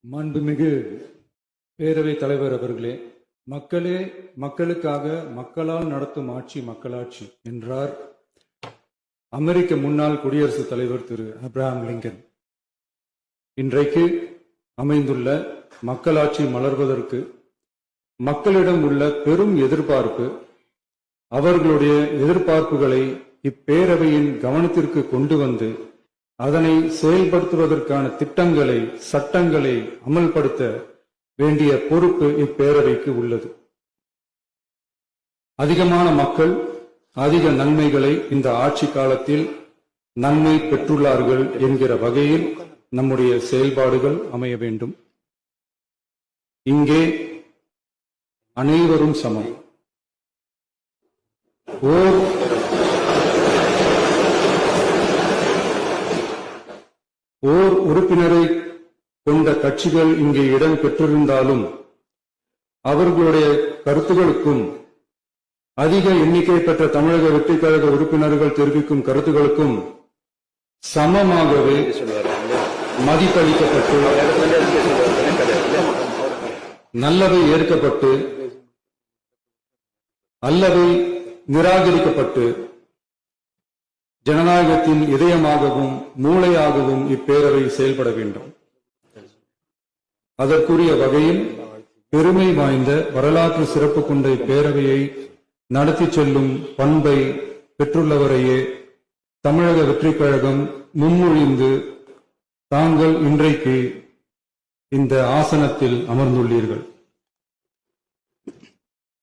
மாண்புமிகு பேரவைத் தலைவர் அவர்களே, மக்களே மக்களுக்காக மக்களால் நடத்தும் ஆட்சி மக்களாட்சி என்றார் அமெரிக்க முன்னாள் குடியரசுத் தலைவர் திரு ஆப்ரஹாம் லிங்கன். இன்றைக்கு அமைந்துள்ள மக்களாட்சி மலர்வதற்கு மக்களிடம் உள்ள பெரும் எதிர்பார்ப்பு, அவர்களுடைய எதிர்பார்ப்புகளை இப்பேரவையின் கவனத்திற்கு கொண்டு வந்து அதனை செயல்படுத்துவதற்கான திட்டங்களை, சட்டங்களை அமல்படுத்த வேண்டிய பொறுப்பு இப்பேரவைக்கு உள்ளது. அதிகமான மக்கள் அதிக நன்மைகளை இந்த ஆட்சி காலத்தில் நன்மை பெற்றுள்ளார்கள் என்கிற வகையில் நம்முடைய செயல்பாடுகள் அமைய வேண்டும். இங்கே அனைவரும் சமம். ஓர் உறுப்பினரை கொண்ட கட்சிகள் இங்கே இடம் பெற்றிருந்தாலும் அவர்களுடைய கருத்துகளுக்கும் அதிக எண்ணிக்கை பெற்ற தமிழக வெற்றிக் கழக உறுப்பினர்கள் தெரிவிக்கும் கருத்துகளுக்கும் சமமாகவே மதிப்பளிக்கப்பட்டு நல்லவை ஏற்கப்பட்டு அல்லவை நிராகரிக்கப்பட்டு ஜனநாயகத்தின் இதயமாகவும் மூளையாகவும் இப்பேரவை செயல்பட வேண்டும். அதற்குரிய வகையில் பெருமை வாய்ந்த வரலாற்று சிறப்பு கொண்ட இப்பேரவையை நடத்தி செல்லும் பண்பை பெற்றுள்ளவரையே தமிழக வெற்றிக் கழகம் முன்மொழிந்து தாங்கள் இன்றைக்கு இந்த ஆசனத்தில் அமர்ந்துள்ளீர்கள்.